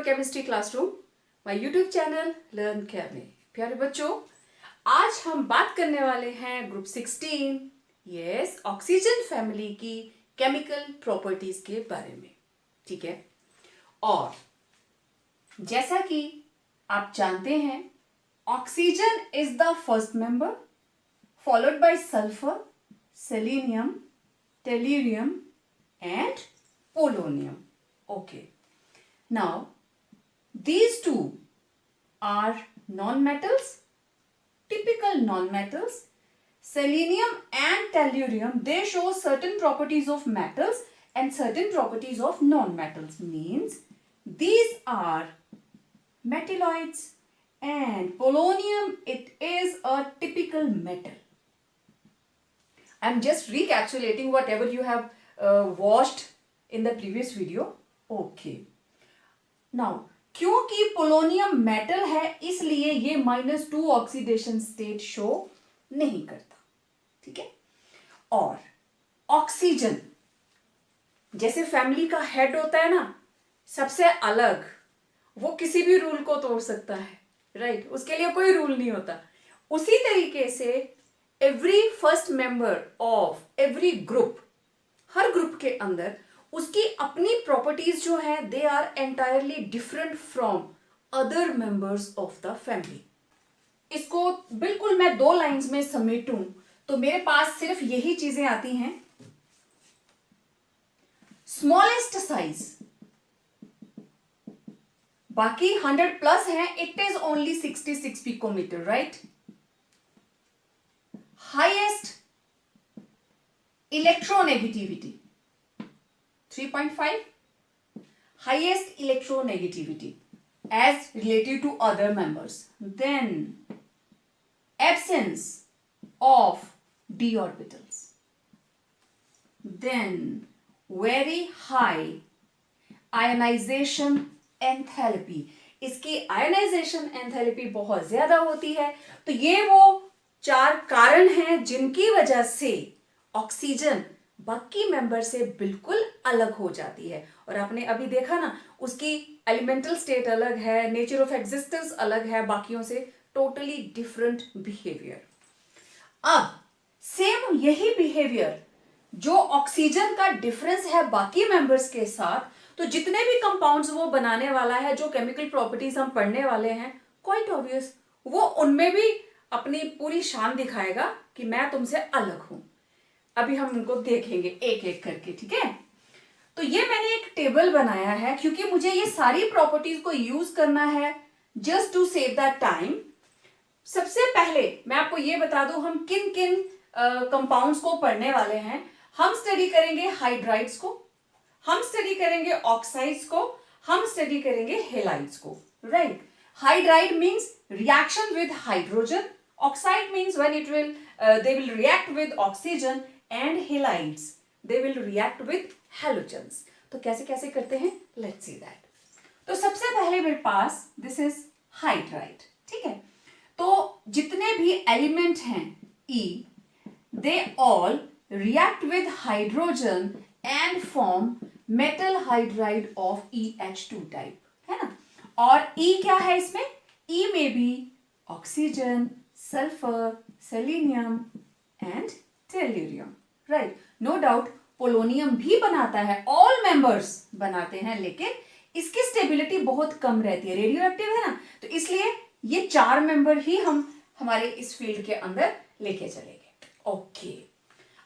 Chemistry classroom, my YouTube channel learn care में। प्यारे बच्चों, आज हम बात करने वाले हैं ग्रुप 16 यस ऑक्सीजन फैमिली की केमिकल प्रॉपर्टीज के बारे में। ठीक है, और जैसा कि आप जानते हैं, oxygen is the first member followed by sulphur, selenium, tellurium and polonium. Okay. Now, these two are non-metals, typical non-metals. Selenium and tellurium, they show certain properties of metals and certain properties of non-metals. Means these are metalloids and polonium, it is a typical metal. I'm just recapitulating whatever you have watched in the previous video. Okay. Now, क्योंकि polonium metal है इसलिए ये -2 oxidation state show नहीं करता। ठीक है, और oxygen जैसे फैमिली का हेड होता है ना, सबसे अलग, वो किसी भी रूल को तोड़ सकता है, राइट? उसके लिए कोई रूल नहीं होता। उसी तरीके से every first member of every group, हर ग्रुप के अंदर उसकी अपनी प्रॉपर्टीज जो है they are entirely different from other members of the family. इसको बिल्कुल मैं 2 लाइंस में समेटूं तो मेरे पास सिर्फ यही चीजें आती हैं। स्मॉलेस्ट साइज बाकी 100 प्लस है, it is only 66 picometre, right? Highest electronegativity 3.5, highest electronegativity as related to other members. Then absence of d orbitals, then very high ionization enthalpy, इसकी ionization enthalpy बहुत ज्यादा होती है। तो ये वो 4 कारण हैं जिनकी वजह से ऑक्सीजन बाकी मेंबर से बिल्कुल अलग हो जाती है। और आपने अभी देखा ना, उसकी एलिमेंटल स्टेट अलग है, नेचर ऑफ एग्जिस्टेंस अलग है, बाकियों से टोटली डिफरेंट बिहेवियर। अब सेम यही बिहेवियर जो ऑक्सीजन का डिफरेंस है बाकी मेंबर्स के साथ, तो जितने भी कंपाउंड्स वो बनाने वाला है, जो केमिकल प्रॉपर्टीज हम पढ़ने वाले हैं, क्वाइट ऑब्वियस वो उनमें भी अपनी पूरी शान दिखाएगा कि मैं तुमसे अलग हूं। अभी हम इनको देखेंगे एक एक करके। ठीक है, तो ये मैंने एक टेबल बनाया है क्योंकि मुझे ये सारी प्रॉपर्टीज को यूज करना है just to save the time. सबसे पहले मैं आपको ये बता दूं हम किन किन कंपाउंड्स को पढ़ने वाले हैं। हम स्टडी करेंगे हाइड्राइड्स को, हम स्टडी करेंगे ऑक्साइड्स को, हम स्टडी करेंगे हेलाइड्स को, right? Hydride means reaction with hydrogen, oxide means when it will they will react with oxygen, and halides they will react with halogens. तो कैसे कैसे करते हैं, let's see that. तो सबसे पहले मेरे पास this is hydride. ठीक है, तो जितने भी एलिमेंट हैं E, they all react with hydrogen and form metal hydride of EH2 type, है ना? और E क्या है इसमें? E में भी oxygen, sulphur, selenium and tellurium, right? No doubt polonium भी बनाता है, ऑल मेंबर्स बनाते हैं, लेकिन इसकी स्टेबिलिटी बहुत कम रहती है, रेडियो एक्टिव है ना, तो इसलिए ये 4 मेंबर ही हम हमारे इस फील्ड के अंदर लेके चलेंगे। ओके,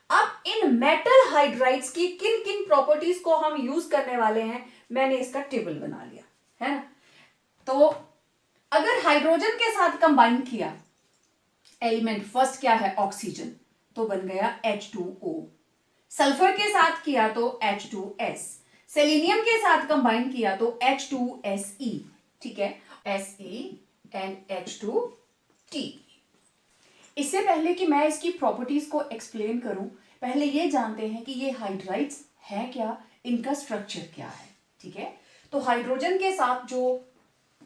अब इन मेटल हाइड्राइड्स की किन किन प्रॉपर्टीज को हम यूज करने वाले हैं, मैंने इसका टेबल बना लिया है ना। तो अगर हाइड्रोजन के साथ कंबाइन किया एलिमेंट, फर्स्ट क्या है ऑक्सीजन, तो बन गया H2O। सल्फर के साथ किया तो H2S, सेलेनियम के साथ कंबाइन किया तो H2Se, ठीक है, Se and H2Te। इससे पहले कि मैं इसकी प्रॉपर्टीज को एक्सप्लेन करूं, पहले ये जानते हैं कि ये हाइड्राइड्स है क्या, इनका स्ट्रक्चर क्या है। ठीक है, तो हाइड्रोजन के साथ जो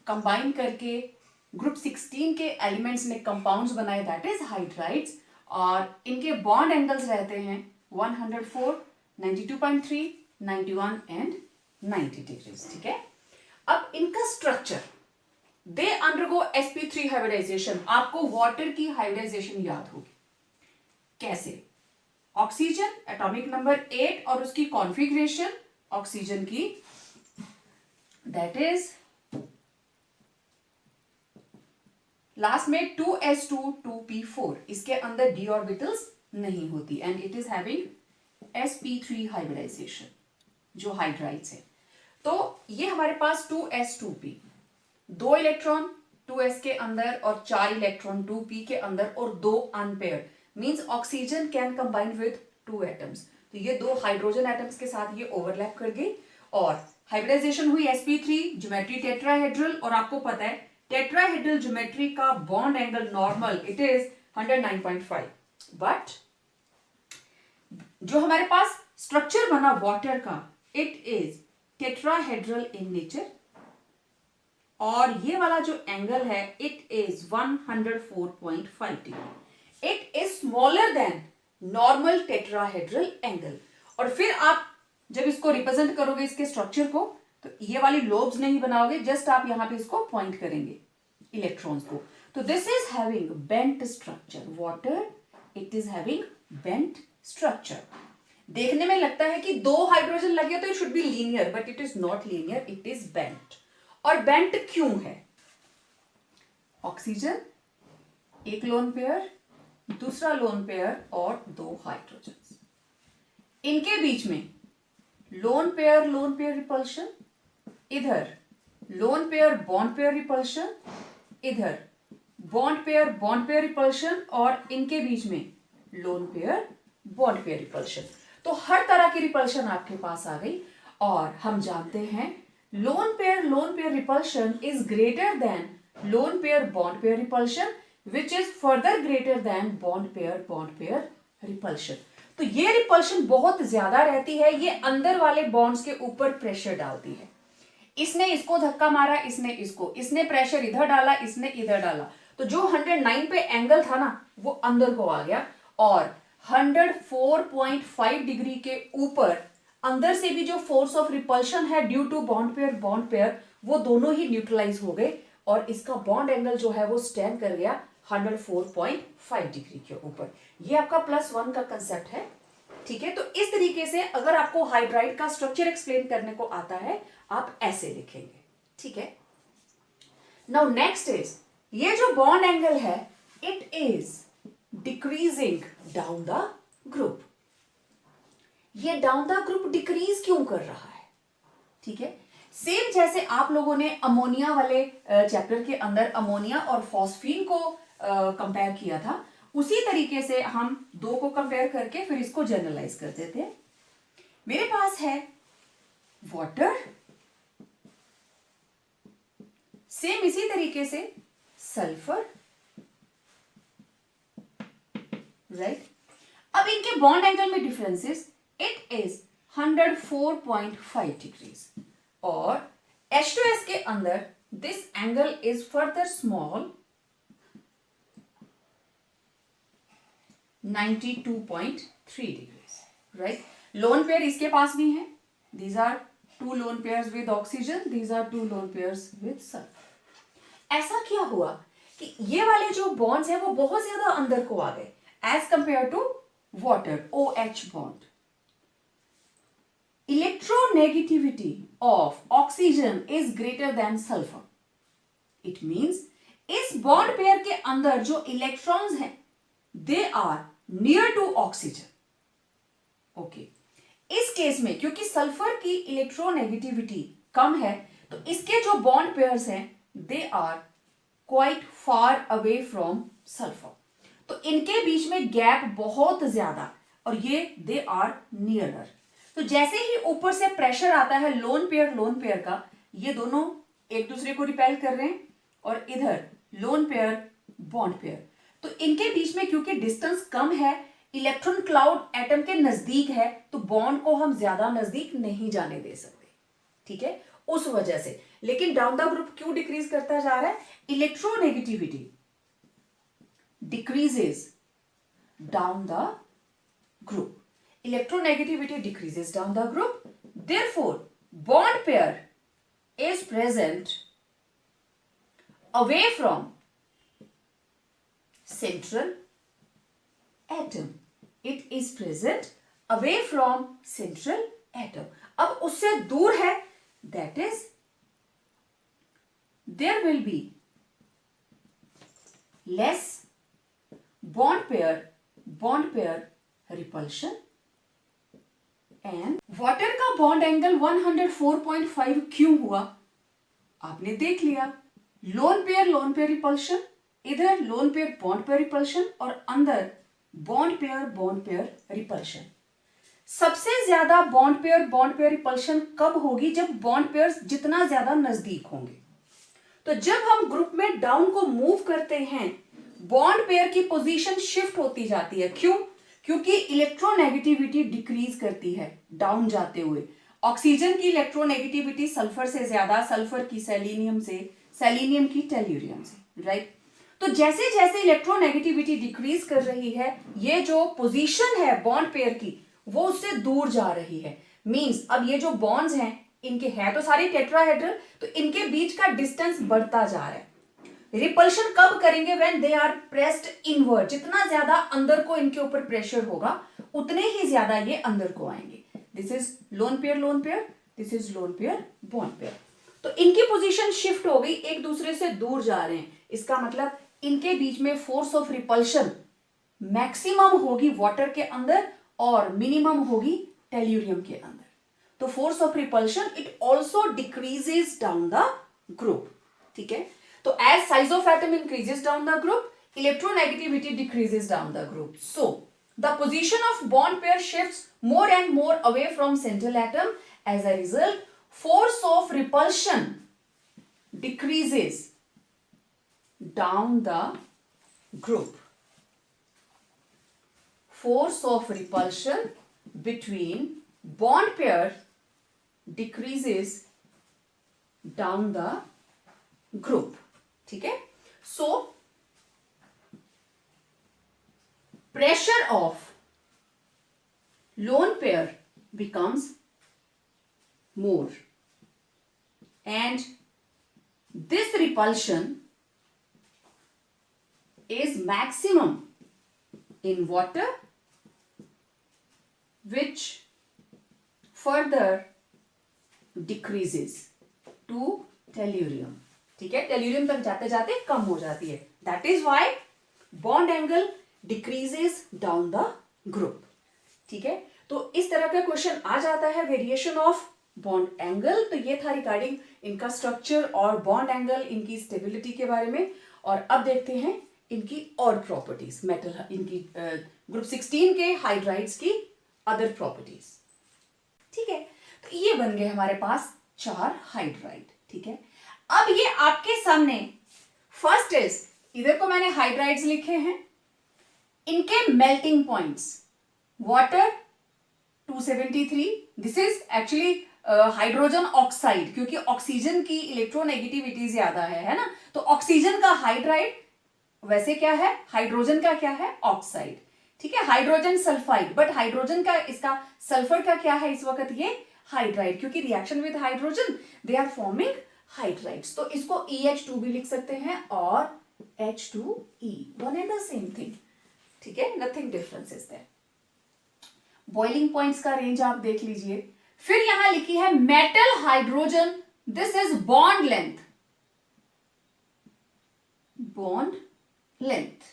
कंबाइन करके ग्रुप 16 के एलिमेंट्स ने कंपाउंड्स बनाए, दैट इज हाइड्राइड्स, और इनके बॉन्ड एंगल्स रहते हैं 104, 92.3, 91 एंड 90 डिग्रीज। ठीक है, अब इनका structure, they undergo sp3 hybridisation. आपको वाटर की हाइब्रिडाइजेशन याद होगी कैसे? ऑक्सीजन एटॉमिक नंबर 8 और उसकी कॉन्फ़िगरेशन ऑक्सीजन की दैट इज लास्ट में 2s2 2p4, इसके अंदर d ऑर्बिटल्स नहीं होती and it is having sp3 hybridisation जो हाइड्राइड्स है। तो ये हमारे पास 2s2p, 2 इलेक्ट्रॉन 2s के अंदर और 4 इलेक्ट्रॉन 2p के अंदर और 2 unpaired means oxygen can combine with 2 atoms. तो ये 2 हाइड्रोजन एटम्स के साथ ये ओवरलैप कर गई और हाइब्रिडाइजेशन हुई sp3, ज्योमेट्री टेट्राहेड्रल। और आपको पता है टेट्राहेड्रल ज्योमेट्री का bond angle normal it is 109.5, but जो हमारे पास स्ट्रक्चर बना वाटर का it is tetrahedral in nature और ये वाला जो एंगल है it is 104.5 degree. It is smaller than normal tetrahedral angle. और फिर आप जब इसको रिप्रेजेंट करोगे इसके स्ट्रक्चर को तो ये वाली लोब्स नहीं बनाओगे, जस्ट आप यहां पे इसको पॉइंट करेंगे इलेक्ट्रॉन्स को। तो this is having bent structure, water it is having bent structure. देखने में लगता है कि 2 हाइड्रोजन लगे तो it should be linear, but it is not linear, it is bent. और बेंट क्यों है? ऑक्सीजन एक लोन पेयर, दूसरा लोन पेयर और 2 हाइड्रोजन, इनके बीच में लोन पेयर रिपल्शन, इधर lone pair bond pair repulsion, इधर बॉन्ड पेयर रिपल्शन और इनके बीच में lone pair bond pair repulsion. तो हर तरह की रिपल्शन आपके पास आ गई। और हम जानते हैं lone pair repulsion is greater then lone pair bond pair repulsion which is further greater than bond pair repulsion. तो ये रिपल्शन बहुत ज्यादा रहती है, ये अंदर वाले बॉन्ड्स के ऊपर प्रेशर डालती है। इसने इसको धक्का मारा, इसने इसको, इसने प्रेशर इधर डाला, इसने इधर डाला, तो जो 109 पे एंगल था ना वो अंदर को आ गया और 104.5 डिग्री के ऊपर अंदर से भी जो फोर्स ऑफ रिपल्शन है ड्यू टू बॉन्ड पेयर वो दोनों ही न्यूट्रलाइज हो गए और इसका बॉन्ड एंगल जो है वो स्टैंड कर गया 104.5 डिग्री के ऊपर। ये आपका +1 का कंसेप्ट है, ठीक है। तो इस तरीके से अगर आपको हाइड्राइड का स्ट्रक्चर एक्सप्लेन करने को आता है आप ऐसे लिखेंगे, ठीक है। नाउ नेक्स्ट इज ये जो बॉन्ड एंगल है it is decreasing down the group. ये डाउन द ग्रुप डिक्रीज क्यों कर रहा है? ठीक है, सेम जैसे आप लोगों ने अमोनिया वाले चैप्टर के अंदर अमोनिया और फॉस्फीन को कंपेयर किया था, उसी तरीके से हम दो को कंपेयर करके फिर इसको जनरलाइज करते थे। मेरे पास है वाटर, सेम इसी तरीके से सल्फर, राइट। अब इनके बॉन्ड एंगल में डिफरेंसेस, इट इज 104.5 डिग्रीज और H2S के अंदर this angle is further small 92.3 degrees, right. Lone pair इसके पास भी है, these are 2 lone pairs with oxygen, these are 2 lone pairs with sulphur. ऐसा क्या हुआ कि ये वाले जो बॉन्ड्स हैं वो बहुत ज्यादा अंदर को आ गए as compare to water, OH bond. Electronegativity of oxygen is greater than sulphur. It means इस बॉन्ड पेयर के अंदर जो इलेक्ट्रॉन्स हैं they are near to oxygen. Okay, इस केस में क्योंकि सल्फर की इलेक्ट्रोनेगेटिविटी कम है तो इसके जो बॉन्ड पेयर्स हैं they are quite far away from sulphur, तो इनके बीच में गैप बहुत ज्यादा और ये दे आर नियरर। तो जैसे ही ऊपर से प्रेशर आता है लोन पेयर का, ये दोनों एक दूसरे को रिपेल कर रहे हैं और इधर लोन पेयर बॉन्ड पेयर, तो इनके बीच में क्योंकि डिस्टेंस कम है, इलेक्ट्रॉन क्लाउड एटम के नजदीक है, तो बॉन्ड को हम ज्यादा नजदीक नहीं जाने दे सकते, ठीक है, उस वजह से। लेकिन डाउन द ग्रुप क्यों डिक्रीज करता जा रहा है? Electronegativity decreases down the group. Electronegativity decreases down the group. Therefore, bond pair is present away from central atom. It is present away from central atom. अब उससे दूर है, that is there will be less bond pair repulsion and water का bond angle 104.5 क्यों हुआ आपने देख लिया. लोन पेयर रिपल्शन, इधर lone pair bond pair repulsion और अंदर बॉन्ड पेयर रिपल्शन. सबसे ज्यादा बॉन्ड पेयर रिपल्शन कब होगी? जब बॉन्ड पेयर्स जितना ज्यादा नजदीक होंगे. तो जब हम ग्रुप में डाउन को मूव करते हैं, बॉन्ड पेयर की पोजीशन शिफ्ट होती जाती है. क्यों? क्योंकि इलेक्ट्रोनेगेटिविटी डिक्रीज करती है डाउन जाते हुए. ऑक्सीजन की इलेक्ट्रोनेगेटिविटी सल्फर से ज्यादा, सल्फर की सेलेनियम से, सेलेनियम की टेल्यूरियम से, राइट. तो जैसे जैसे इलेक्ट्रोनेगेटिविटी डिक्रीज कर रही है, ये जो पोजीशन है बॉन्ड पेयर की वो उससे दूर जा रही है. मींस अब ये जो बॉन्ड्स हैं इनके हैं तो सारे टेट्राहेड्रल, तो इनके बीच का डिस्टेंस बढ़ता जा रहा है. रिपल्शन कब करेंगे? When they are pressed inward. जितना ज्यादा अंदर को इनके ऊपर प्रेशर होगा उतने ही ज्यादा ये अंदर को आएंगे. This is lone pair, this is lone pair bond pair. तो इनकी पोजीशन शिफ्ट हो गई, एक दूसरे से दूर जा रहे हैं. इसका मतलब इनके बीच में फोर्स ऑफ रिपल्शन मैक्सिमम होगी वाटर के अंदर और मिनिमम होगी टेल्यूरियम के अंदर. तो force of repulsion it also decreases down the group. ठीक है. तो as size of atom increases down the group, electronegativity decreases down the group. So, the position of bond pair shifts more and more away from central atom. As a result, force of repulsion decreases down the group. Force of repulsion between bond pair decreases down the group. ठीक है. So pressure of lone pair becomes more and this repulsion is maximum in water which further decreases to tellurium. ठीक है. Tellurium तक जाते जाते कम हो जाती है. That is why bond angle decreases down the group. ठीक है. तो इस तरह का क्वेश्चन आ जाता है वेरिएशन ऑफ बॉन्ड एंगल. तो ये था रिगार्डिंग इनका स्ट्रक्चर और बॉन्ड एंगल, इनकी स्टेबिलिटी के बारे में. और अब देखते हैं इनकी और प्रॉपर्टीज, मेटल, इनकी ग्रुप 16 के हाइड्राइड्स की अदर प्रॉपर्टीज. ठीक है. तो ये बन गए हमारे पास 4 हाइड्राइड. ठीक है. अब ये आपके सामने फर्स्ट इज, इधर को मैंने हाइड्राइड्स लिखे हैं, इनके melting points water 273. This is actually hydrogen oxide, क्योंकि ऑक्सीजन की इलेक्ट्रोनेगेटिविटी ज्यादा है ना. तो ऑक्सीजन का हाइड्राइड वैसे क्या है, हाइड्रोजन का क्या है, ऑक्साइड. ठीक है. हाइड्रोजन सल्फाइड, बट हाइड्रोजन का, इसका सल्फर का क्या है इस वक्त, ये हाइड्राइड, क्योंकि reaction with hydrogen they are forming hydrides. तो इसको EH2 भी लिख सकते हैं और H2E, one and the same thing. ठीक है. Nothing difference is there. Boiling points का रेंज आप देख लीजिए. फिर यहां लिखी है metal hydrogen, this is bond length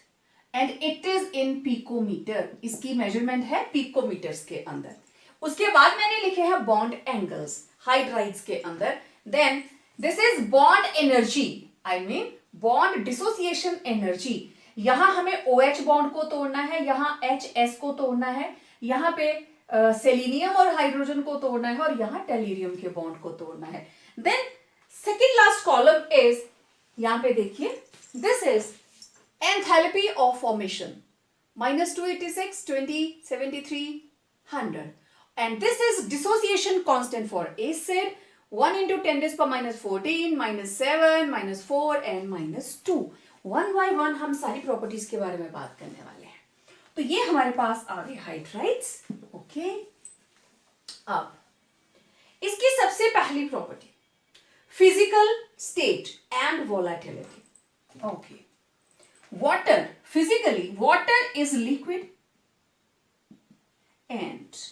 and it is in picometre. इसकी मेजरमेंट है पिकोमीटर्स के अंदर. उसके बाद मैंने लिखे हैं बॉन्ड एंगल्स हाइड्राइड्स के अंदर. Then this is bond energy, I mean bond dissociation energy. यहां हमें OH बॉन्ड को तोड़ना है, यहां HS को तोड़ना है, यहां पे सेलेनियम और हाइड्रोजन को तोड़ना है और यहां टेल्यूरियम के बॉन्ड को तोड़ना है. Then second last column is, यहां पे देखिए, this is enthalpy of formation -286, 20, 73, 100. And this is dissociation constant for acid 1 into 10 raised to power -14, -7, -4 and -2. One by one हम सारी प्रॉपर्टीज के बारे में बात करने वाले हैं. तो ये हमारे पास आ गए हाइड्राइड्स. ओके. अब इसकी सबसे पहली property, physical state and volatility. Okay. Water, physically, water is liquid and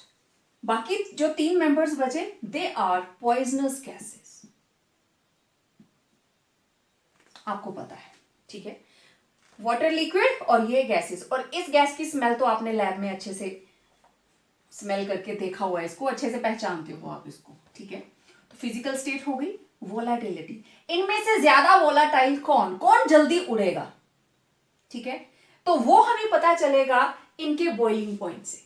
बाकी जो 3 members बचे, they are poisonous gases. आपको पता है, ठीक है, वाटर लिक्विड और ये गैसेस, और इस गैस की स्मेल तो आपने लैब में अच्छे से स्मेल करके देखा हुआ है, इसको अच्छे से पहचानते हो आप इसको, ठीक है। तो फिजिकल स्टेट हो गई, वोलाटिलिटी, इनमें से ज्यादा वोलाटाइल कौन कौन जल्दी उड़ेगा, ठीक है, तो वो हमें पता चलेगा इनके बॉइलिंग पॉइंट से,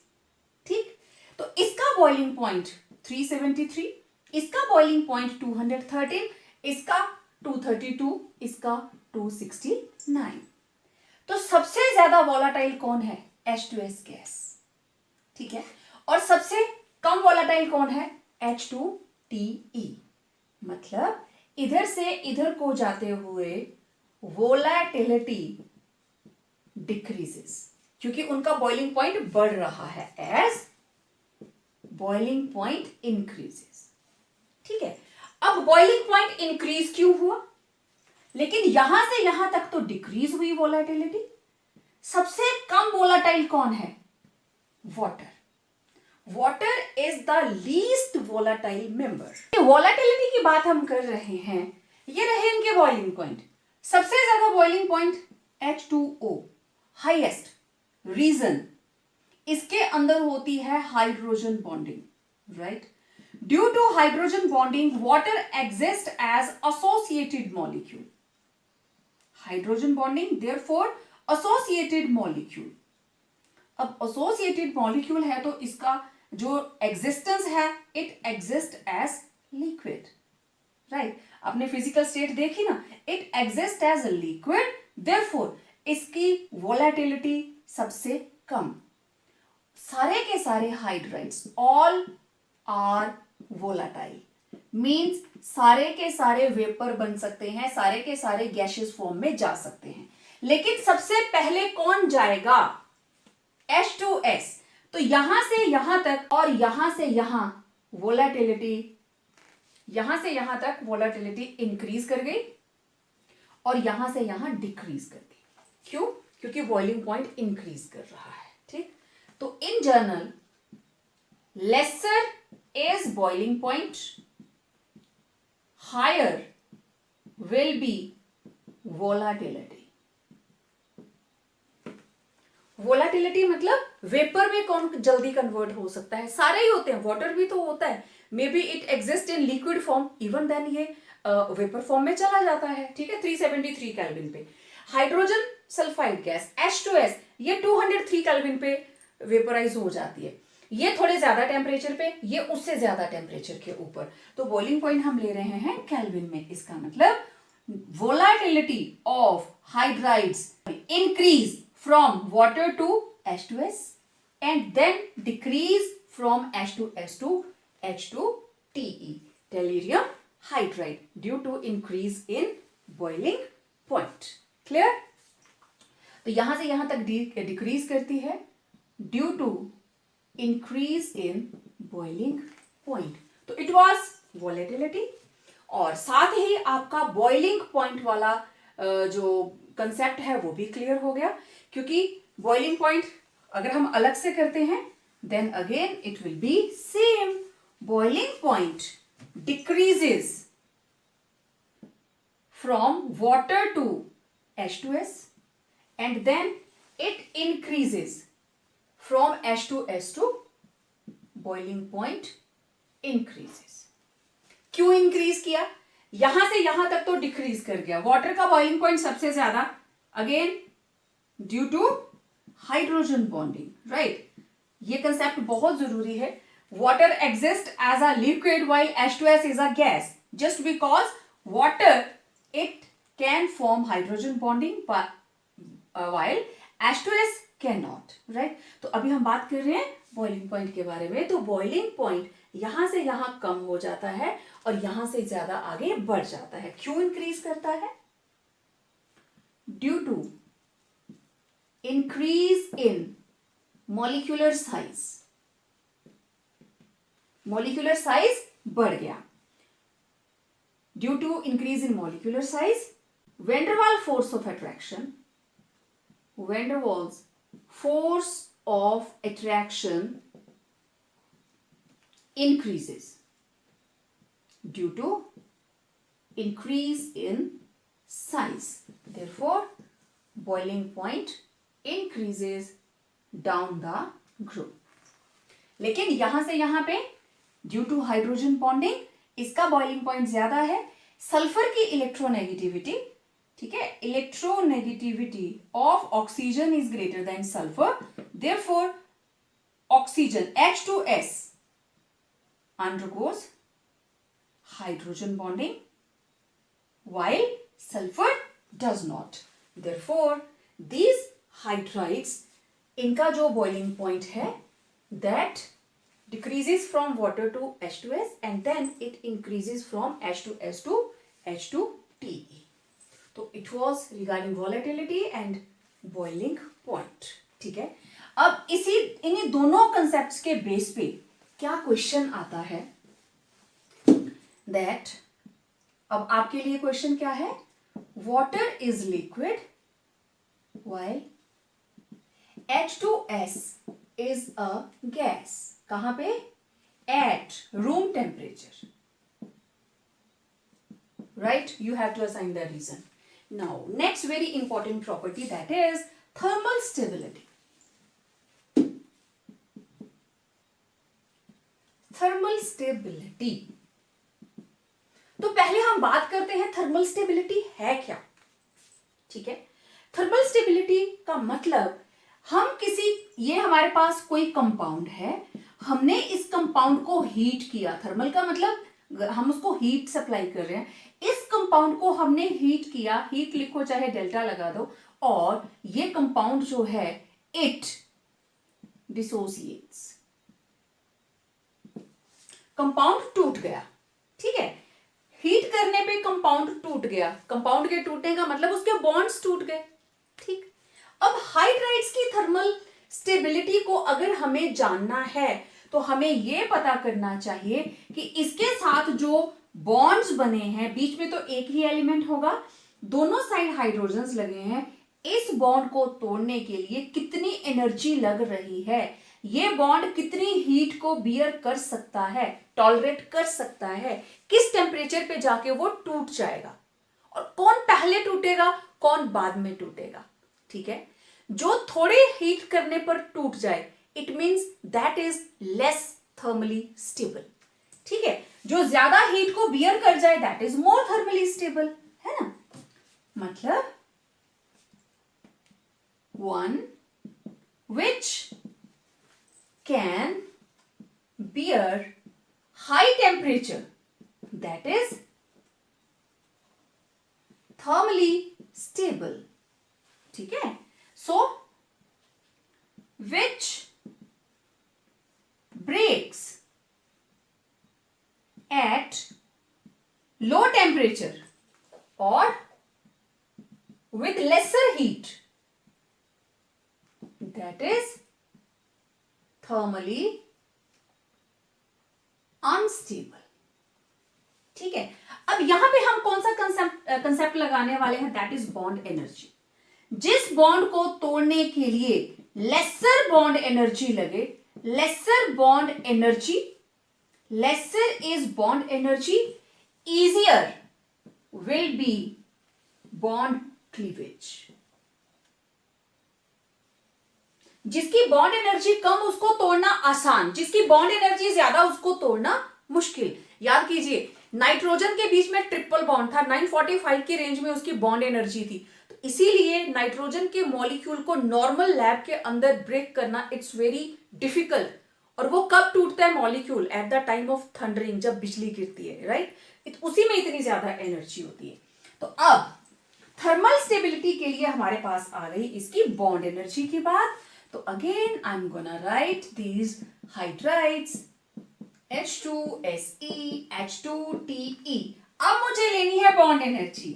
ठीक। तो इसका बॉइलिंग पॉइंट 373, इसका बॉइलिंग पॉइंट 213, इसका 232, इसका 269। तो सबसे ज्यादा वोलाटाइल कौन है? H2S गैस, ठीक है, और सबसे कम वोलाटाइल कौन है? H2TE। मतलब इधर से इधर को जाते हुए वोलाटिलिटी डिक्रीजेस, क्योंकि उनका बॉइलिंग पॉइंट बढ़ रहा है एज बॉइलिंग पॉइंट इंक्रीजेस, ठीक है। अब बॉइलिंग पॉइंट इंक्रीज क्यों हुआ, लेकिन यहां से यहां तक तो डिक्रीज हुई वोलाटिलिटी। सबसे कम वोलाटाइल कौन है? Water. Water is the least volatile member. Volatility की बात हम कर रहे हैं, ये रहे इनके बॉइलिंग पॉइंट। सबसे ज्यादा boiling point H2O, highest. Reason, इसके अंदर होती है hydrogen bonding, right. Due to hydrogen bonding water exist as associated molecule. Hydrogen bonding therefore associated molecule. अब एसोसिएटेड मॉलिक्यूल है तो इसका जो एग्जिस्टेंस है, it exist as liquid, right. आपने फिजिकल स्टेट देखी ना, it exist as liquid, therefore इसकी वोलेटिलिटी सबसे कम। सारे के सारे hydrides all are volatile, means सारे के सारे वेपर बन सकते हैं, सारे के सारे गैसियस फॉर्म में जा सकते हैं। लेकिन सबसे पहले कौन जाएगा? H2S। तो यहां से यहां तक और यहां से यहां वोलाटिलिटी, यहां से यहां तक वोलाटिलिटी इंक्रीज कर गई और यहां से यहां डिक्रीज कर गई। क्यों? क्योंकि बॉइलिंग पॉइंट इंक्रीज कर रहा है, ठीक। तो in general lesser is boiling point, higher will be volatility. Volatility मतलब वेपर में कौन जल्दी कन्वर्ट हो सकता है? सारे ही होते हैं, वाटर भी तो होता है, may be it exist in liquid form, even then ये वेपर फॉर्म में चला जाता है, ठीक है, 373 केल्विन पे। हाइड्रोजन सल्फाइड गैस H2S, ये 203 केल्विन पे वेपराइज हो जाती है, ये थोड़े ज्यादा टेम्परेचर पे, ये उससे ज्यादा टेम्परेचर के ऊपर। तो बॉइलिंग पॉइंट हम ले रहे हैं केल्विन में, इसका मतलब volatility of hydrides increase from water to H2S and then decrease from H2S to H2TE, tellurium hydride, due to increase in boiling point. Clear? तो यहां से यहां तक डिक्रीज करती है due to increase in boiling point. तो it was volatility, और साथ ही आपका बॉइलिंग पॉइंट वाला जो कंसेप्ट है वो भी क्लियर हो गया, क्योंकि बॉइलिंग पॉइंट अगर हम अलग से करते हैं then again it will be same. Boiling point decreases from water to H2S and then it increases from H2S to boiling point increases। क्यों इंक्रीज किया? यहां से यहां तक तो डिक्रीज कर गया, वाटर का बॉइलिंग पॉइंट सबसे ज्यादा, again due to hydrogen bonding, right. ये कंसेप्ट बहुत जरूरी है। Water exist as a liquid while H2S is a gas, just because water it can form hydrogen bonding while H2S cannot, right? तो अभी हम बात कर रहे हैं बॉइलिंग पॉइंट के बारे में। तो बॉइलिंग पॉइंट यहां से यहां कम हो जाता है और यहां से ज्यादा आगे बढ़ जाता है। क्यों इंक्रीज करता है? Due to increase in molecular size. Molecular size बढ़ गया। due to increase in molecular size, van der Waals force of attraction, van der Waals force of attraction increases due to increase in size. Therefore, boiling point increases down the group. लेकिन यहां से यहां पे due to hydrogen bonding इसका boiling point ज्यादा है. Sulphur की electronegativity, ठीक है, electronegativity of oxygen is greater than sulphur. Therefore oxygen H2S undergoes hydrogen bonding while sulfur does not. Therefore, these hydrides, इनका जो boiling point है that decreases from water to H2S and then it increases from H2S to H2TE. तो it was regarding volatility and boiling point. ठीक है. अब इन्हीं दोनों concepts के बेस पे क्या क्वेश्चन आता है that अब आपके लिए क्वेश्चन क्या है? Water is liquid while H2S is a gas. कहां पे? At room temperature. Right? You have to assign the reason. Now, next very important property, that is thermal stability. Thermal stability. तो पहले हम बात करते हैं थर्मल स्टेबिलिटी है क्या. ठीक है. थर्मल स्टेबिलिटी का मतलब ये हमारे पास कोई कंपाउंड है, हमने इस कंपाउंड को हीट किया. थर्मल का मतलब हम उसको हीट सप्लाई कर रहे हैं. इस कंपाउंड को हमने हीट किया, हीट लिखो चाहे डेल्टा लगा दो, और ये कंपाउंड जो है इट डिसोसिएट्स. कंपाउंड टूट गया. ठीक है. हीट करने पे कंपाउंड टूट गया. कंपाउंड के टूटने का मतलब उसके बॉन्ड्स टूट गए. ठीक. अब हाइड्राइड्स की थर्मल स्टेबिलिटी को अगर हमें जानना है तो हमें यह पता करना चाहिए कि इसके साथ जो बॉन्ड्स बने हैं, बीच में तो एक ही एलिमेंट होगा, दोनों साइड हाइड्रोजन्स लगे हैं, इस बॉन्ड को तोड़ने के लिए कितनी एनर्जी लग रही है, ये बॉन्ड कितनी हीट को बियर कर सकता है, टॉलरेट कर सकता है, किस टेम्परेचर पे जाके वो टूट जाएगा, और कौन पहले टूटेगा कौन बाद में टूटेगा. ठीक है. जो थोड़े हीट करने पर टूट जाए, it means that is less thermally stable. ठीक है. जो ज्यादा हीट को बियर कर जाए that is more thermally stable. है ना. मतलब one which can bear high temperature, that is thermally stable. ठीक है. So which breaks at low temperature or with lesser heat, that is thermally unstable. ठीक है. अब यहां पे हम कौन सा कंसेप्ट लगाने वाले हैं, दैट इज बॉन्ड एनर्जी. जिस बॉन्ड को तोड़ने के लिए लेसर बॉन्ड एनर्जी लगे, lesser bond energy, lesser is bond energy, easier will be bond cleavage. जिसकी बॉन्ड एनर्जी कम उसको तोड़ना आसान, जिसकी बॉन्ड एनर्जी ज्यादा उसको तोड़ना मुश्किल. याद कीजिए, नाइट्रोजन के बीच में ट्रिपल बॉन्ड था, 945 की रेंज में उसकी बॉन्ड एनर्जी थी. तो इसीलिए नाइट्रोजन के मॉलिक्यूल को नॉर्मल लैब के अंदर ब्रेक करना इट्स वेरी डिफिकल्ट. और वो कब टूटता है molecule? At the time of thundering, जब बिजली गिरती है. राइट. उसी में इतनी ज्यादा एनर्जी होती है. तो अब थर्मल स्टेबिलिटी के लिए हमारे पास आ गई इसकी बॉन्ड एनर्जी की बात. तो again I'm gonna write these hydrides H2SE H2TE. अब मुझे लेनी है बॉन्ड एनर्जी.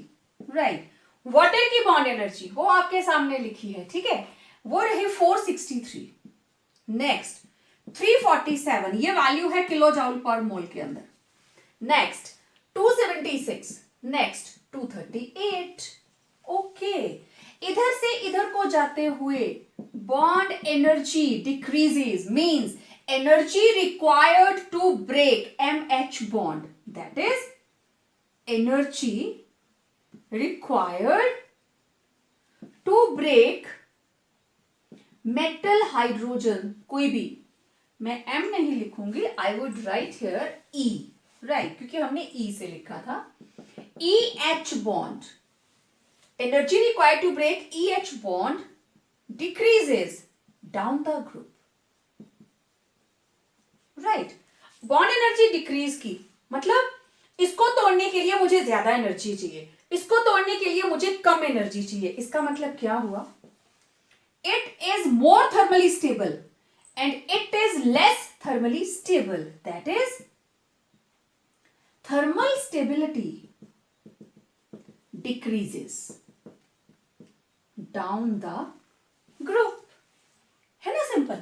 राइट. वाटर की बॉन्ड एनर्जी वो आपके सामने लिखी है. ठीक है. वो रही 463. नेक्स्ट 347, ये वैल्यू है किलो जाउल पर मोल के अंदर. Next 276, next 238. ओके, इधर से इधर को जाते हुए bond energy decreases, means energy required to break MH bond, that is energy required to break metal hydrogen, कोई भी, मैं M नहीं लिखूंगी, I would write here E, right, क्योंकि हमने E से लिखा था. EH bond, energy required to break EH bond decreases down the group, right. Bond energy decrease की मतलब इसको तोड़ने के लिए मुझे ज्यादा एनर्जी चाहिए, इसको तोड़ने के लिए मुझे कम एनर्जी चाहिए. इसका मतलब क्या हुआ? It is more thermally stable and it is less thermally stable, that is thermal stability decreases down the group. है ना सिंपल.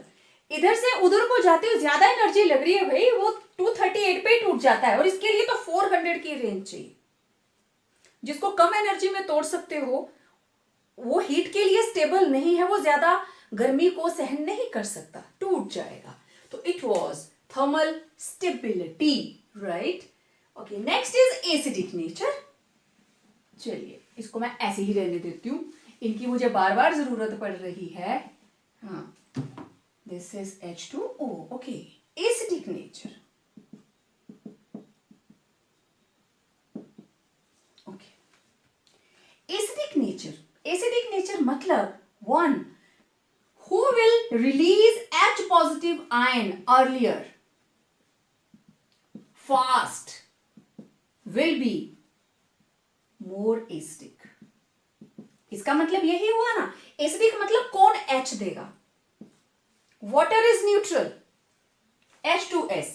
इधर से उधर को जाते हो ज्यादा एनर्जी लग रही है भाई, वो 238 पे टूट जाता है, और इसके लिए तो 400 की रेंज चाहिए. जिसको कम एनर्जी में तोड़ सकते हो वो हीट के लिए स्टेबल नहीं है, वो ज्यादा गर्मी को सहन नहीं कर सकता, टूट जाएगा. तो it was thermal stability, right. Okay, next is acidic nature. चलिए इसको मैं ऐसे ही रहने देती हूं, इनकी मुझे बार बार जरूरत पड़ रही है. हाँ, this is H2O. Okay, acidic nature. Okay, acidic nature. Acidic nature मतलब one who will release H positive ion earlier fast will be more acidic. इसका मतलब यही हुआ ना, एसिडिक मतलब कौन H देगा. Water is neutral, H2S.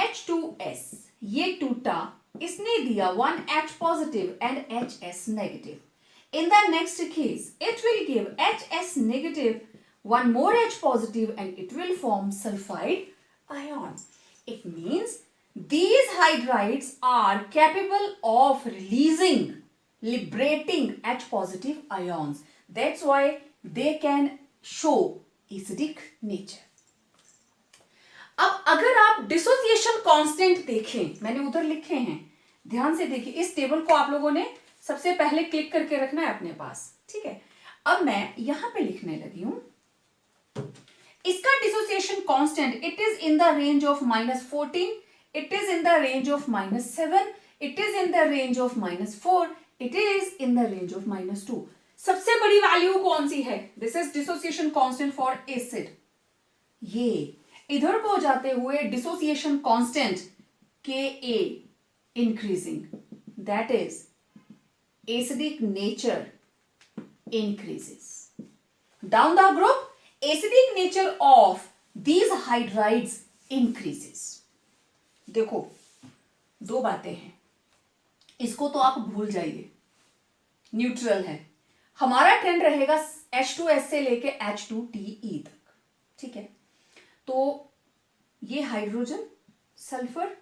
H2S ये टूटा, इसने दिया 1 H positive and HS negative. In the next case, it will give HS negative, one more H positive, and it will form sulfide ion. It means these hydrides are capable of releasing, liberating H positive ions. That's why they can show acidic nature. अब अगर आप dissociation constant देखें, मैंने उधर लिखे हैं, ध्यान से देखिए. इस टेबल को आप लोगों ने सबसे पहले क्लिक करके रखना है अपने पास, ठीक है. अब मैं यहां पे लिखने लगी हूं, इसका dissociation constant, it is in the range of -14, it is in the range of -7, it is in the range of -4, it is in the range of -2. सबसे बड़ी वैल्यू कौन सी है? This is dissociation constant for acid. ये इधर को जाते हुए dissociation constant Ka increasing, that is acidic nature increases. Down the group, acidic nature of these hydrides increases. देखो, दो बातें हैं, इसको तो आप भूल जाइए, न्यूट्रल है. हमारा ट्रेंड रहेगा H2S से लेके H2TE तक, ठीक है. तो ये hydrogen, sulphur,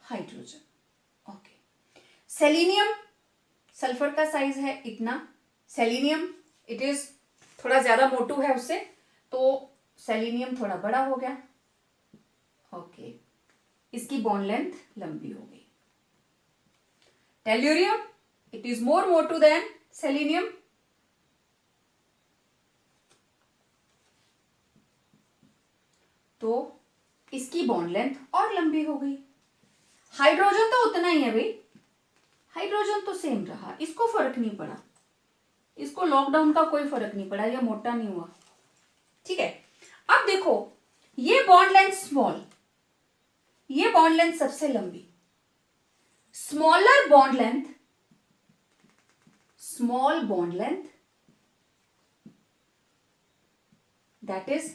hydrogen. Okay, selenium, sulphur का साइज है इतना, सेलेनियम इट इज थोड़ा ज्यादा मोटू है उससे, तो सेलेनियम थोड़ा बड़ा हो गया. ओके, इसकी बॉन्ड लेंथ लंबी हो गई. टेल्यूरियम इट इज मोर मोटू देन सेलेनियम, तो इसकी बॉन्ड लेंथ और लंबी हो गई. हाइड्रोजन तो उतना ही है भाई, हाइड्रोजन तो सेम रहा, इसको फर्क नहीं पड़ा, इसको लॉकडाउन का कोई फर्क नहीं पड़ा, ये मोटा नहीं हुआ, ठीक है. अब देखो, ये बॉन्ड लेंथ स्मॉल, ये बॉन्ड लेंथ सबसे लंबी. Smaller bond length, small bond length, that is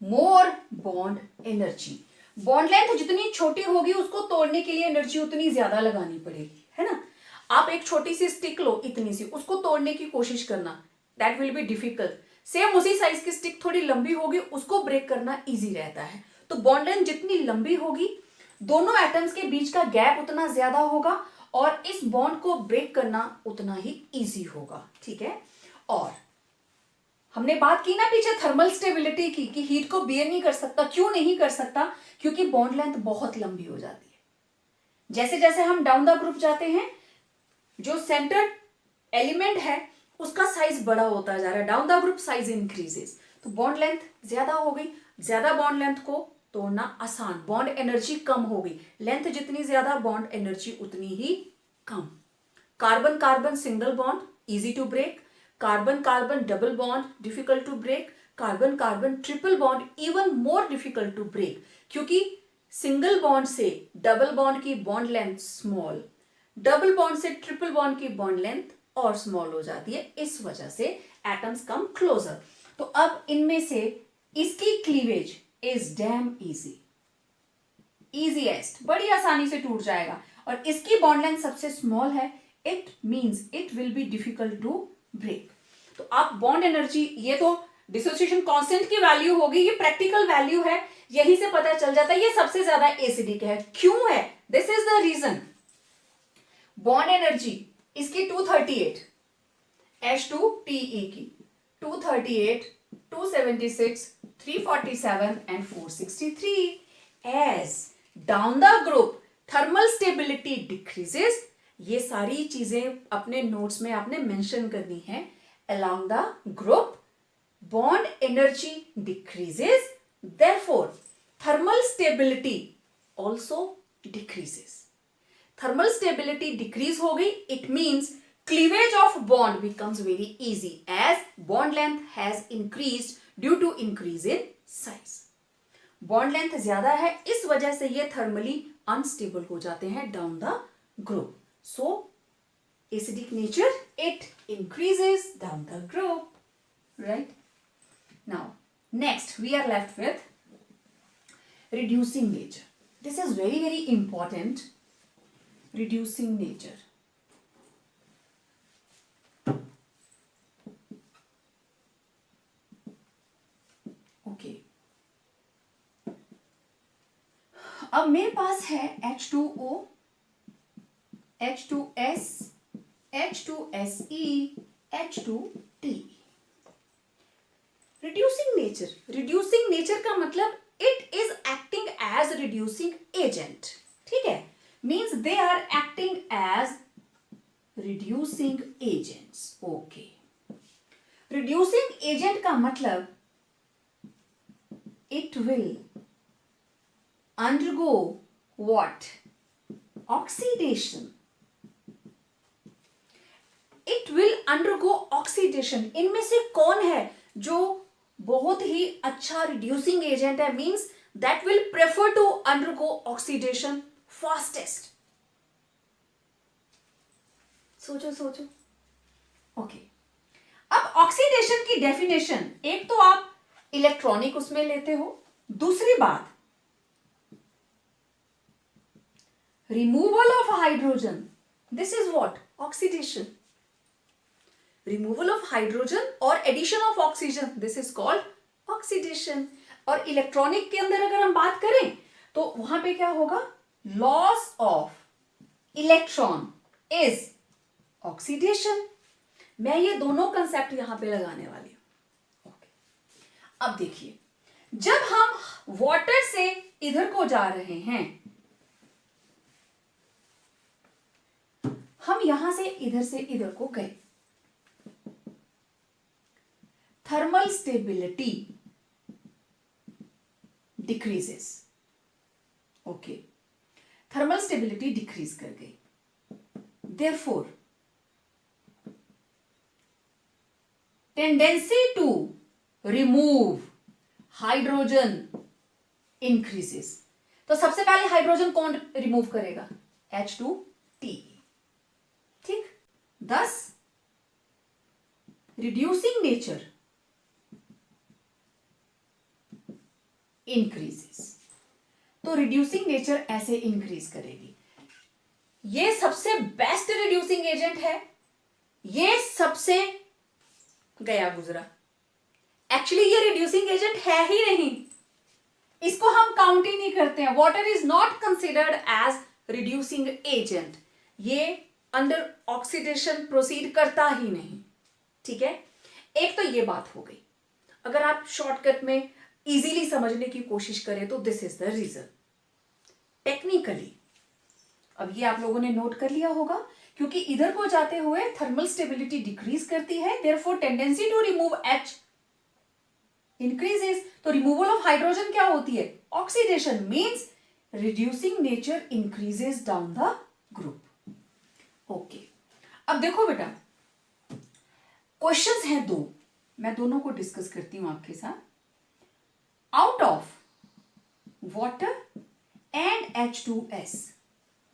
more bond energy. Bond length जितनी छोटी होगी उसको तोड़ने के लिए एनर्जी उतनी ज्यादा लगानी पड़ेगी, है ना. आप एक छोटी सी स्टिक लो, इतनी सी, उसको तोड़ने की कोशिश करना, that will be difficult. Same उसी साइज की स्टिक थोड़ी लंबी होगी, उसको ब्रेक करना इजी रहता है. तो बॉन्ड लेंथ जितनी लंबी होगी दोनों एटम्स के बीच का गैप उतना ज्यादा होगा और इस बॉन्ड को ब्रेक करना उतना ही इजी होगा, ठीक है। और हमने बात की ना पीछे थर्मल स्टेबिलिटी की कि हीट को बियर नहीं कर सकता। क्यों नहीं कर सकता? क्योंकि बॉन्ड लेंथ बहुत लंबी हो जाती है। जैसे जैसे हम डाउन द ग्रुप जाते हैं, जो सेंटर एलिमेंट है उसका साइज बड़ा होता जा रहा है, down the group size increases, तो बॉन्ड लेंथ ज्यादा हो गई। ज्यादा बॉन्ड लेंथ को तोड़ना आसान, बॉन्ड एनर्जी कम हो गई। लेंथ जितनी ज्यादा बॉन्ड एनर्जी उतनी ही कम। Carbon carbon single bond easy to break, carbon carbon double bond difficult to break, carbon carbon triple bond even more difficult to break, क्योंकि सिंगल बॉन्ड से डबल बॉन्ड की bond length small, double bond से triple bond की bond length और small हो जाती है। इस वजह से एटम्स कम क्लोजर। तो अब इनमें से इसकी cleavage is damn easy, easiest, बड़ी आसानी से टूट जाएगा। और इसकी बॉन्ड लेंथ सबसे स्मॉल है, it means it will be difficult to break. तो आप बॉन्ड एनर्जी, ये तो डिसोसिएशन कांस्टेंट की वैल्यू होगी, ये प्रैक्टिकल वैल्यू है, यही से पता चल जाता है ये सबसे ज्यादा एसिडिक है। क्यों है? This is the reason. Bond energy इसकी 238, H2TE की 238, 276, 347 and 463. As down the group thermal stability decreases, ये सारी चीजें अपने नोट्स में आपने मेंशन करनी है। Along the group bond energy decreases, therefore thermal stability also decreases. Thermal stability decrease हो गई, it means cleavage of bond becomes very easy as bond length has increased due to increase in size. Bond length ज्यादा है, इस वजह से ये thermally unstable हो जाते हैं down the group. So acidic nature, it increases down the group, right? Now next we are left with reducing nature. This is very very important. Reducing nature. Okay. अब मेरे पास है H2O, H2S, H2SE, H2T. Reducing nature. Reducing nature का मतलब it is acting as reducing agent. ठीक है? Means they are acting as reducing agents. Okay. Reducing agent का मतलब it will undergo what? Oxidation. It will undergo oxidation. इनमें से कौन है जो बहुत ही अच्छा reducing agent है? Means that will prefer to undergo oxidation fastest. सोचो सोचो। ओके, अब ऑक्सीडेशन की डेफिनेशन, एक तो आप इलेक्ट्रॉनिक उसमें लेते हो, दूसरी बात removal of hydrogen, this is what? Oxidation. Removal of hydrogen और addition of oxygen, this is called oxidation. और इलेक्ट्रॉनिक के अंदर अगर हम बात करें तो वहां पे क्या होगा? Loss of electron is oxidation. मैं ये दोनों कंसेप्ट यहां पे लगाने वाली हूं. ओके, अब देखिए, जब हम वाटर से इधर को जा रहे हैं, हम यहां से इधर इधर को गए, thermal stability decreases. Okay, thermal stability decrease कर गई. Therefore tendency to remove hydrogen increases. तो सबसे पहले हाइड्रोजन कौन रिमूव करेगा? H2Te. ठीक. Thus reducing nature increases. तो रिड्यूसिंग नेचर ऐसे इंक्रीज करेगी. ये सबसे बेस्ट रिड्यूसिंग एजेंट है, ये सबसे गया गुजरा. एक्चुअली ये रिड्यूसिंग एजेंट है ही नहीं, इसको हम काउंट ही नहीं करते हैं. Water is not considered as reducing agent. ये अंडर ऑक्सीडेशन प्रोसीड करता ही नहीं. ठीक है, एक तो ये बात हो गई. अगर आप शॉर्टकट में इजीली समझने की कोशिश करें तो this is the reason. Technically अब ये आप लोगों ने नोट कर लिया होगा, क्योंकि इधर को जाते हुए थर्मल स्टेबिलिटी डिक्रीज करती है, therefore tendency to remove H increases. तो रिमूवल ऑफ हाइड्रोजन क्या होती है? Oxidation. Means reducing nature increases down the group. Okay, अब देखो बेटा, क्वेश्चंस हैं दो, मैं दोनों को डिस्कस करती हूं आपके साथ. Out of water and H2S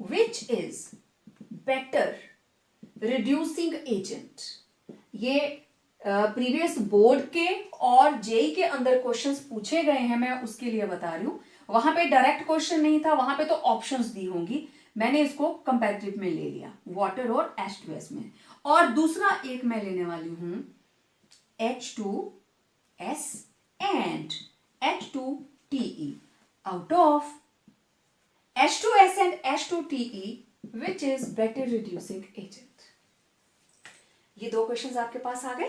which is better reducing agent. ये प्रीवियस बोर्ड के और जेई के अंदर क्वेश्चंस पूछे गए हैं, मैं उसके लिए बता रही हूं. वहां पे डायरेक्ट क्वेश्चन नहीं था, वहां पे तो ऑप्शंस दी होंगी. मैंने इसको कंपैरेटिव में ले लिया, वाटर और H2S में. और दूसरा एक मैं लेने वाली हूं H2S and H2TE. Out of H2S and H2TE which is better reducing agent. ये दो क्वेश्चंस आपके पास आ गए.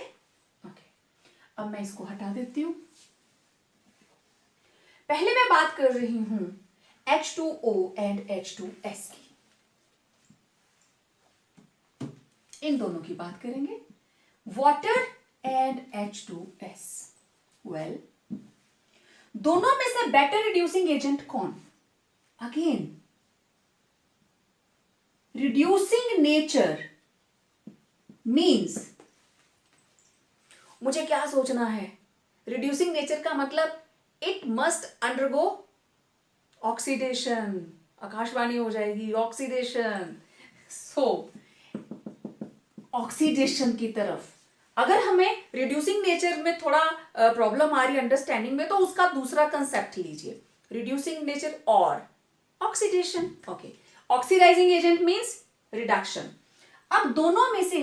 ओके, अब मैं इसको हटा देती हूं. पहले मैं बात कर रही हूं H2O and H2S की. इन दोनों की बात करेंगे. Water and H2S. वेल, दोनों में से बेटर रिड्यूसिंग एजेंट कौन? Again, reducing nature means मुझे क्या सोचना है? reducing nature का मतलब it must undergo oxidation. Akashvani हो जाएगी, ऑक्सीडेशन. सो ऑक्सीडेशन की तरफ अगर हमें रिड्यूसिंग नेचर में थोड़ा प्रॉब्लम आ रही है अंडरस्टैंडिंग में, तो उसका दूसरा कंसेप्ट लीजिए, रिड्यूसिंग नेचर और oxidation. Okay, oxidising agent means reduction. अब दोनों में से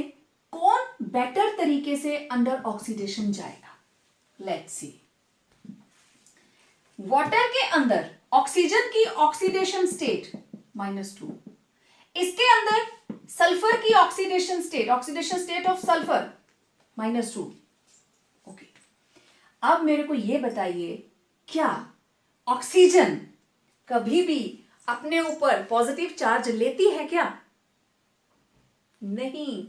कौन बेटर तरीके से अंडर ऑक्सीडेशन जाएगा? Let's see. वाटर के अंदर ऑक्सीजन की ऑक्सीडेशन स्टेट -2. इसके अंदर सल्फर की oxidation state of sulphur -2. Okay, अब मेरे को यह बताइए, क्या ऑक्सीजन कभी भी अपने ऊपर पॉजिटिव चार्ज लेती है क्या? नहीं.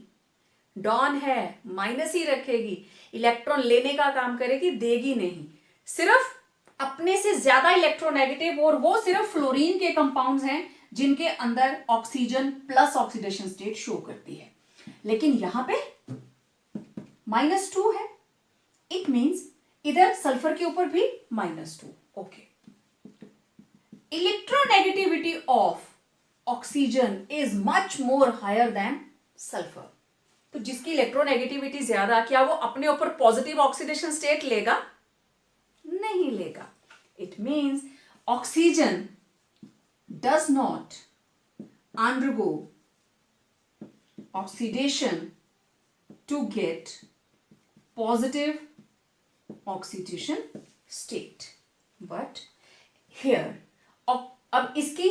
डॉन है, माइनस ही रखेगी. इलेक्ट्रॉन लेने का काम करेगी, देगी नहीं. सिर्फ अपने से ज्यादा इलेक्ट्रोनेगेटिव, और वो सिर्फ फ्लोरीन के कंपाउंड्स हैं जिनके अंदर oxygen plus oxidation state show करती है. लेकिन यहां पे -2 है. इट मींस इधर सल्फर के ऊपर भी -2. Okay, electronegativity of oxygen is much more higher than sulfur. तो जिसकी इलेक्ट्रोनेगेटिविटी ज्यादा, क्या वो अपने ऊपर पॉजिटिव ऑक्सीडेशन स्टेट लेगा? नहीं लेगा. It means oxygen does not undergo oxidation to get positive oxidation state. But here अब इसकी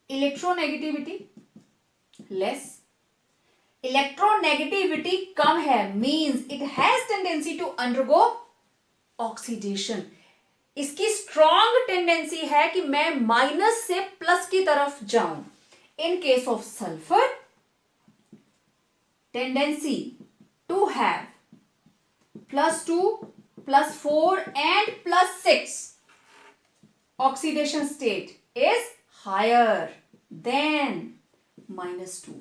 इलेक्ट्रोनेगेटिविटी लेस, इलेक्ट्रोनेगेटिविटी कम है, means it has tendency to undergo oxidation. इसकी स्ट्रॉन्ग टेंडेंसी है कि मैं माइनस से प्लस की तरफ जाऊं. In case of sulphur, tendency to have +2, +4 and +6 oxidation state is higher than -2.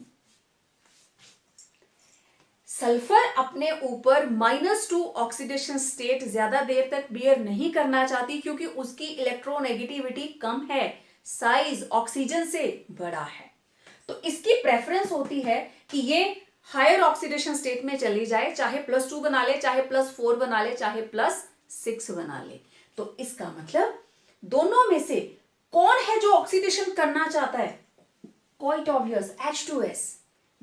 Sulphur अपने ऊपर -2 ऑक्सीडेशन स्टेट ज्यादा देर तक बियर नहीं करना चाहती, क्योंकि उसकी इलेक्ट्रोनेगेटिविटी कम है, साइज ऑक्सीजन से बड़ा है. तो इसकी प्रेफरेंस होती है कि ये हायर ऑक्सीडेशन स्टेट में चली जाए, चाहे +2 बना ले, चाहे +4 बना ले, चाहे +6 बना ले. तो इसका मतलब दोनों में से कौन है जो ऑक्सीडेशन करना चाहता है? Quite obvious, H2S.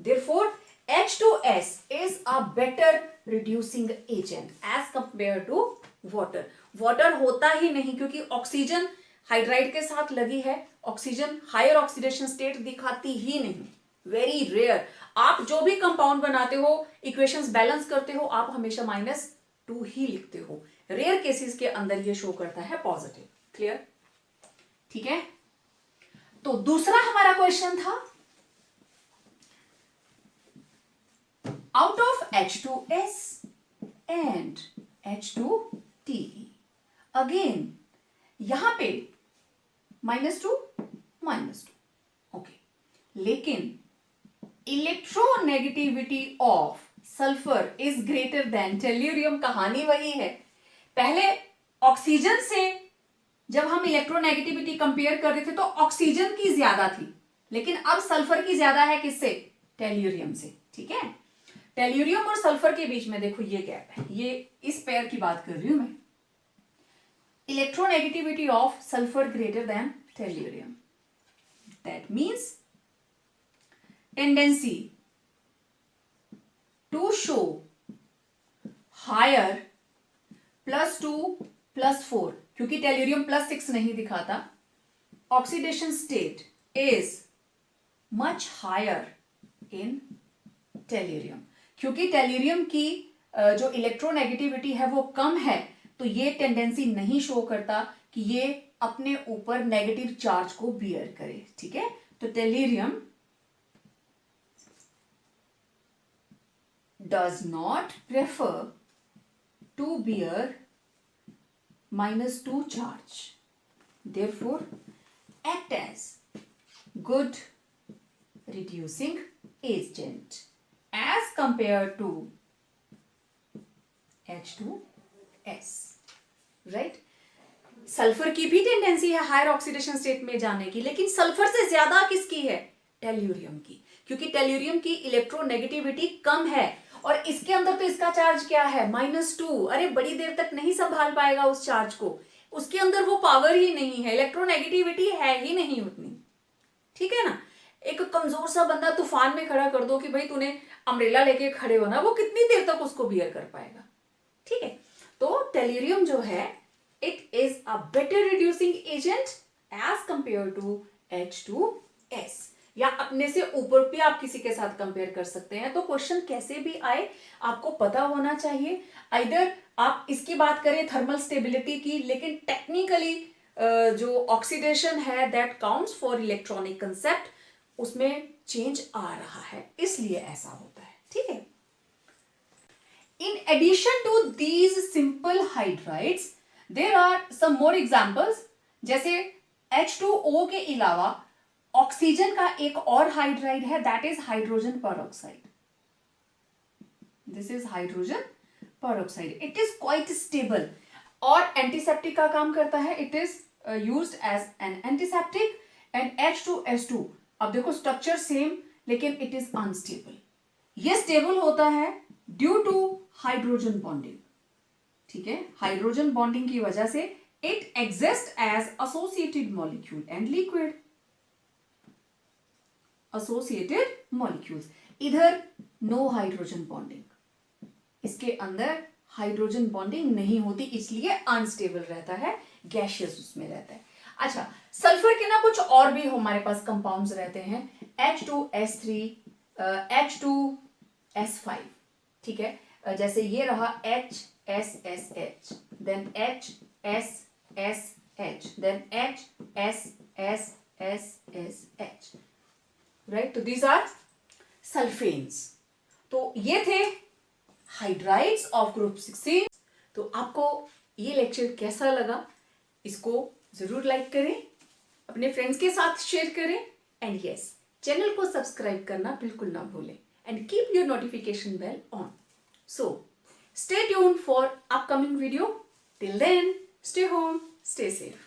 Therefore, H2S is a better reducing agent as compared to water, water होता ही नहीं क्योंकि ऑक्सीजन हाइड्राइड के साथ लगी है, ऑक्सीजन हायर ऑक्सीडेशन स्टेट दिखाती ही नहीं, वेरी रेयर। आप जो भी कंपाउंड बनाते हो, इक्वेशंस बैलेंस करते हो, आप हमेशा -2 ही लिखते हो। रेयर केसेस के अंदर ये शो करता है पॉजिटिव। क्लियर? ठीक है, तो दूसरा हमारा क्वेश्चन था, out of H2S and H2Te, again यहां पे -2 -2, ओके, लेकिन electronegativity of sulphur is greater then tellurium. कहानी वही है, पहले ऑक्सीजन से जब हम इलेक्ट्रोनेगेटिविटी कंपेयर कर रहे थे तो ऑक्सीजन की ज्यादा थी, लेकिन अब सल्फर की ज्यादा है, किससे? टेल्यूरियम से। ठीक है, टेल्यूरियम और सल्फर के बीच में देखो ये गैप है, ये इस पेयर की बात कर रही हूं मैं। Electronegativity of sulphur greater than tellurium, that means tendency to show higher +2 +4, क्योंकि टेल्यूरियम +6 नहीं दिखाता, oxidation state is much higher in tellurium, क्योंकि टेल्यूरियम की जो इलेक्ट्रोनेगेटिविटी है वो कम है, तो ये टेंडेंसी नहीं शो करता कि ये अपने ऊपर नेगेटिव चार्ज को बियर करे। ठीक है, तो tellurium does not prefer to bear -2 charge, therefore act as good reducing agent as compared to H2S, right? Sulphur की भी टेंडेंसी है हायर ऑक्सीडेशन स्टेट में जाने की, लेकिन सल्फर से ज्यादा किसकी है? टेल्यूरियम की, क्योंकि टेल्यूरियम की इलेक्ट्रोनेगेटिविटी कम है और इसके अंदर तो इसका चार्ज क्या है? -2। अरे बड़ी देर तक नहीं संभाल पाएगा उस चार्ज को, उसके अंदर वो पावर ही नहीं है, इलेक्ट्रोनेगेटिविटी है ही नहीं उतनी। ठीक है ना, एक कमजोर सा बंदा तूफान में खड़ा कर दो कि भाई तूने अम्ब्रेला लेके खड़े होना, वो कितनी देर तक उसको बियर कर पाएगा? ठीक है, तो टेल्यूरियम जो है it is a better reducing agent as compare to H2S, या अपने से ऊपर भी आप किसी के साथ कंपेयर कर सकते हैं। तो क्वेश्चन कैसे भी आए आपको पता होना चाहिए, आइदर आप इसकी बात करें थर्मल स्टेबिलिटी की, लेकिन टेक्निकली जो ऑक्सीडेशन है that counts for electronic concept, उसमें चेंज आ रहा है, इसलिए ऐसा होता है। ठीक है, in addition to these simple hydrides there are some more examples, जैसे H2O के अलावा ऑक्सीजन का एक और हाइड्राइड है, that is hydrogen peroxide. This is hydrogen peroxide, it is quite stable और एंटीसेप्टिक का काम करता है, it is used as an antiseptic. And H2S2, अब देखो स्ट्रक्चर सेम लेकिन इट इज अनस्टेबल। ये स्टेबल होता है ड्यू टू हाइड्रोजन बॉन्डिंग। ठीक है, हाइड्रोजन बॉन्डिंग की वजह से it exist as associated molecule and liquid. Associated molecules, इधर नो हाइड्रोजन बॉन्डिंग, इसके अंदर हाइड्रोजन बॉन्डिंग नहीं होती, इसलिए अनस्टेबल रहता है, गैशियस उसमें रहता है। अच्छा, सल्फर के ना कुछ और भी हमारे पास कंपाउंड्स रहते हैं, H2S3, H2S5। ठीक है, जैसे ये रहा HSSH, then HSSH, then HSSSH, right? तो दीज आर सल्फेन्स। तो ये थे हाइड्राइड्स ऑफ ग्रुप 16। तो आपको ये लेक्चर कैसा लगा, इसको जरूर लाइक करें, अपने फ्रेंड्स के साथ शेयर करें, एंड यस, चैनल को सब्सक्राइब करना बिल्कुल ना भूलें, and keep your notification bell on. So, stay tuned for upcoming video. Till then, stay home, stay safe.